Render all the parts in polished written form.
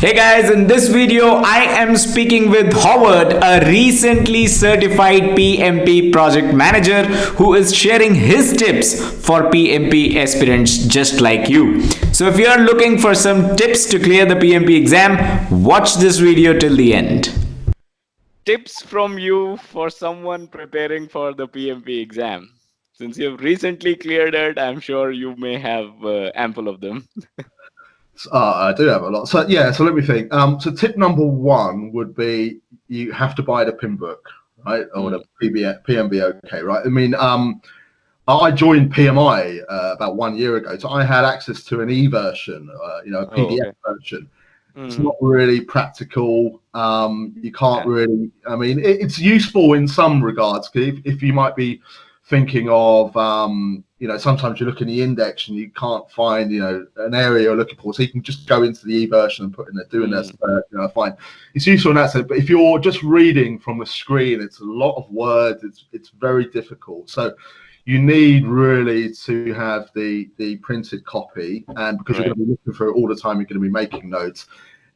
Hey guys, in this video I am speaking with Howard, a recently certified PMP project manager who is sharing his tips for PMP aspirants just like you. So if you are looking for some tips to clear the PMP exam, watch this video till the end. Tips from you for someone preparing for the PMP exam. Since you've recently cleared it, I'm sure you may have ample of them. I do have a lot. So let me think. So tip number one would be you have to buy the PIN book, right? Or the PMBOK, right? I mean, I joined PMI about 1 year ago, so I had access to an e-version, a PDF version. It's not really practical. You can't really. I mean, it's useful in some regards. If you might be thinking of, sometimes you look in the index and you can't find, an area you're looking for, so you can just go into the e-version and put in there, doing this, fine. It's useful in that sense. But if you're just reading from the screen, it's a lot of words. It's very difficult. So you need really to have the printed copy, and because you're going to be looking for it all the time, you're going to be making notes.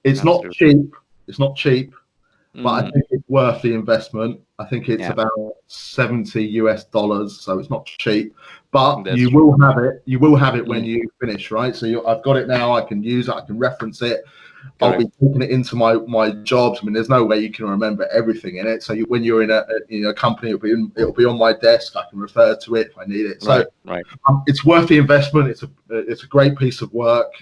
It's not cheap. It's not cheap. But I think it's worth the investment. I think it's about $70 US, so it's not cheap. But you will have it. You will have it when you finish, right? So I've got it now. I can use it. I can reference it. I'll be taking it into my jobs. I mean, there's no way you can remember everything in it. So when you're in a company, it'll be on my desk. I can refer to it if I need it. So it's worth the investment. It's a great piece of work.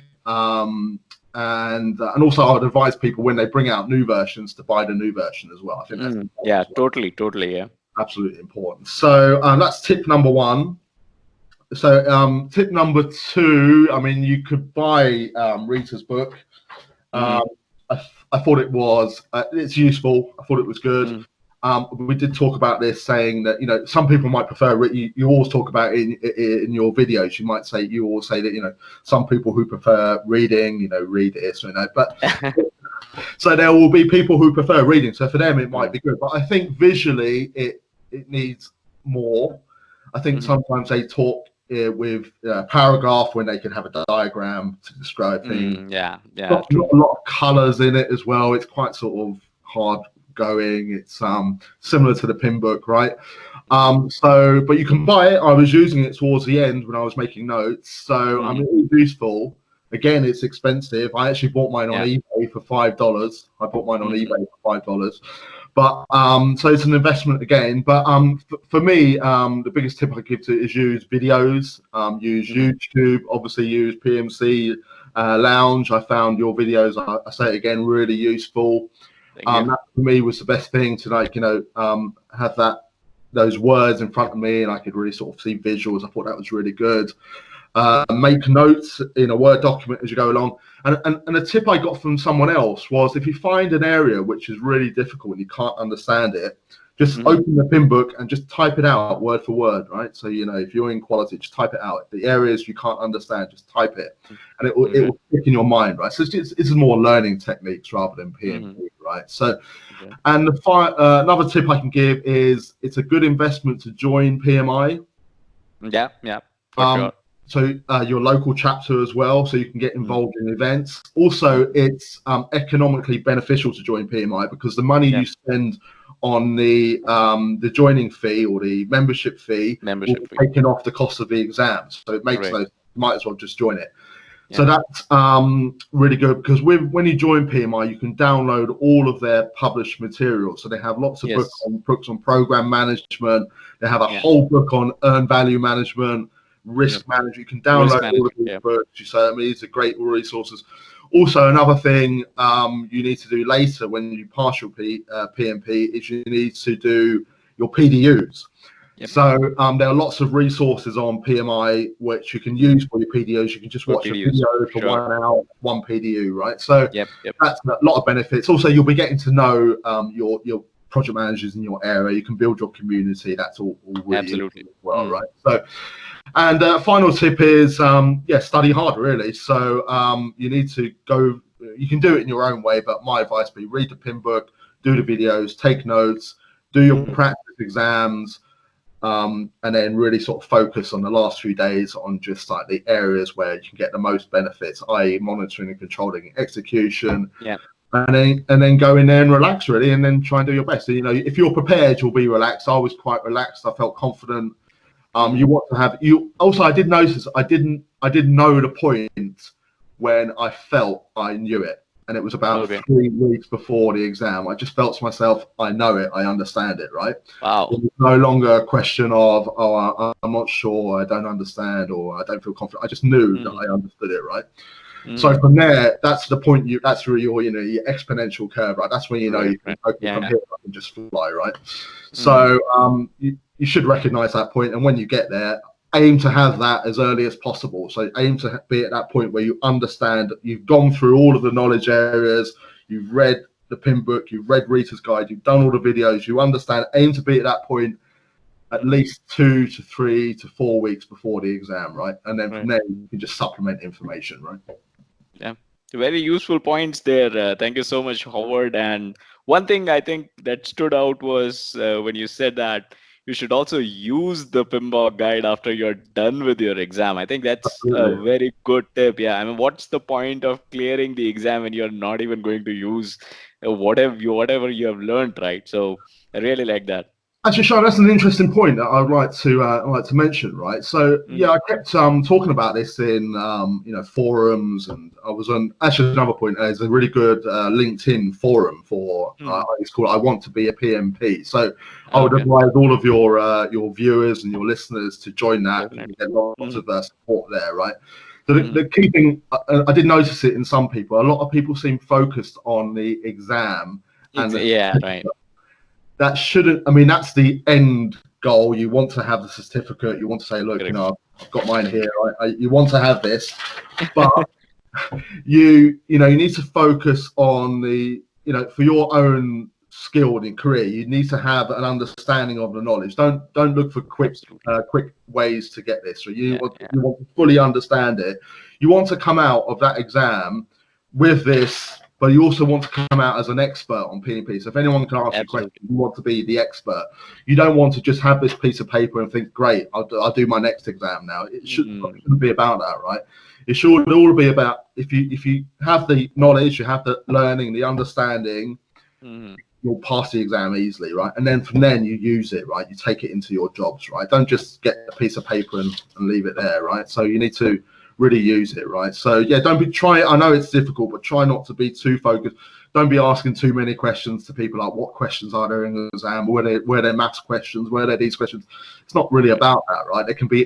And also I would advise people when they bring out new versions to buy the new version as well. I think that's totally, absolutely important. So that's tip number one. So tip number two, I mean, you could buy Rita's book. I thought it's useful. I thought it was good. We did talk about this, saying that some people might prefer. You always talk about in your videos. You always say that some people who prefer reading, read this, but so there will be people who prefer reading. So for them it might be good, but I think visually it needs more. I think sometimes they talk with a paragraph when they can have a diagram to describe things. Not a lot of colors in it as well. It's quite sort of hard going. It's similar to the PIN book, right? But you can buy it. I was using it towards the end when I was making notes, so I mean, it's useful. Again, it's expensive. I actually bought mine on eBay for $5. I bought mine on eBay for $5. But so it's an investment again. But for me, the biggest tip I give to it is use videos. Use YouTube. Obviously, use PMC Lounge. I found your videos. I say it again, really useful. That for me was the best thing to have those words in front of me, and I could really sort of see visuals. I thought that was really good. Make notes in a Word document as you go along. And a tip I got from someone else was, if you find an area which is really difficult and you can't understand it, just open the PIN book and just type it out word for word, right? So if you're in quality, just type it out. The areas you can't understand, just type it, and it will stick in your mind, right? So it's more learning techniques rather than PMP, right? So, and another tip I can give is it's a good investment to join PMI. For sure. So your local chapter as well, so you can get involved in events. Also, it's economically beneficial to join PMI because the money you spend on the joining fee or the membership fee will be taken off the cost of the exams. So it makes you might as well just join it. So that's really good, because when you join PMI, you can download all of their published material. So they have lots of books on program management. They have a whole book on earned value management, risk management. You can download all of these books. So I mean, these are great resources. Also, another thing you need to do later when you pass your PMP is you need to do your PDUs. So there are lots of resources on PMI which you can use for your PDUs. You can just watch a video for 1 hour, one PDU, right? So that's a lot of benefits. Also, you'll be getting to know your project managers in your area. You can build your community. That's all really as well, right? So, and final tip is study hard, really. So you need to go. You can do it in your own way, but my advice would be read the PIN book, do the videos, take notes, do your practice exams. and then really sort of focus on the last few days on just like the areas where you can get the most benefits, i.e. monitoring and controlling execution. Yeah. And then go in there and relax really, and then try and do your best. So, if you're prepared, you'll be relaxed. I was quite relaxed. I felt confident. You want to have also. I did notice I didn't know the point when I felt I knew it, and it was about 3 weeks before the exam. I just felt to myself, I know it, I understand it, right? Wow. It was no longer a question of, I'm not sure, I don't understand, or I don't feel confident. I just knew that I understood it, right? So from there, that's the point. That's where your exponential curve, right? That's when you can from here I can just fly, right? So you should recognize that point, and when you get there, aim to have that as early as possible. So aim to be at that point where you understand that you've gone through all of the knowledge areas, you've read the PIM book, you've read Ritas guide, you've done all the videos, you understand. Aim to be at that point at least 2 to 3 to 4 weeks before the exam, right? And then from there you can just supplement information, right? Yeah, very useful points there. Thank you so much, Howard. And one thing I think that stood out was when you said that you should also use the PMBOK guide after you're done with your exam. I think that's a very good tip. Yeah, I mean, what's the point of clearing the exam when you're not even going to use whatever you have learned, right? So I really like that. Actually, Sean, that's an interesting point that I'd like to mention, right? So, I kept talking about this in forums, and I was on. Actually, another point. There's a really good LinkedIn forum for it's called "I Want to Be a PMP." So, I would advise all of your viewers and your listeners to join that and get lots of support there, right? So the key thing, I did notice it in some people. A lot of people seem focused on the exam, and right. That shouldn't. I mean, that's the end goal. You want to have the certificate. You want to say, look, I've got mine here. You want to have this, but you need to focus on for your own skill and career. You need to have an understanding of the knowledge. Don't look for quick ways to get this. So you want to fully understand it. You want to come out of that exam with this. But you also want to come out as an expert on PMP. So if anyone can ask you a question, you want to be the expert. You don't want to just have this piece of paper and think, great, I'll do my next exam now. It shouldn't be about that, right? It should all be about if you have the knowledge, you have the learning, the understanding, you'll pass the exam easily, right? And then from then you use it, right? You take it into your jobs, right? Don't just get a piece of paper and leave it there, right? So you need to really use it, right? So I know it's difficult, but try not to be too focused. Don't be asking too many questions to people like what questions are there in the exam, were there maths questions, were there these questions. It's not really about that, right? There can be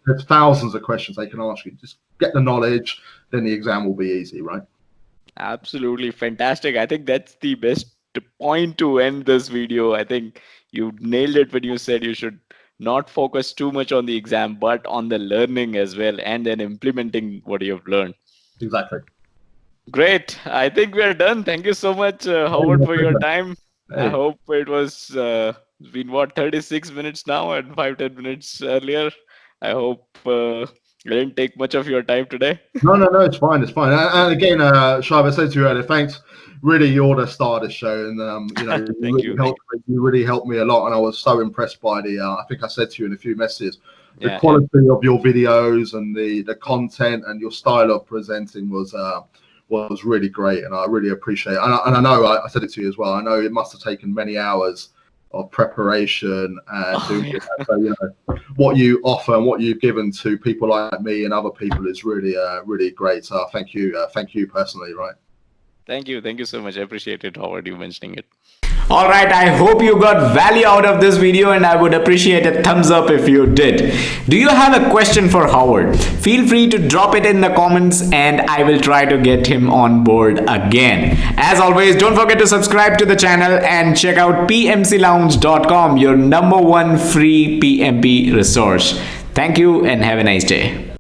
there's thousands of questions they can ask you. Just get the knowledge, then the exam will be easy, right? Absolutely fantastic. I think that's the best point to end this video. I think you nailed it when you said you should not focus too much on the exam, but on the learning as well, and then implementing what you've learned. Exactly. Great. I think we are done. Thank you so much, Howard, for your time. I hope it was been 36 minutes now and 5-10 minutes earlier. I hope I didn't take much of your time today. No, it's fine. And again, Shab, I said to you earlier, thanks. Really, you're the star of the show, and you really helped me a lot, and I was so impressed by I think I said to you in a few messages, the quality of your videos and the content and your style of presenting was really great, and I really appreciate it. And I know I said it to you as well. I know it must have taken many hours of preparation and doing it. So what you offer and what you've given to people like me and other people is really great. So thank you personally, right? Thank you so much. I appreciate it, Howard, you mentioning it. All right, I hope you got value out of this video, and I would appreciate a thumbs up if you did. Do you have a question for Howard? Feel free to drop it in the comments and I will try to get him on board again. As always, don't forget to subscribe to the channel and check out pmclounge.com, your #1 free PMP resource. Thank you and have a nice day.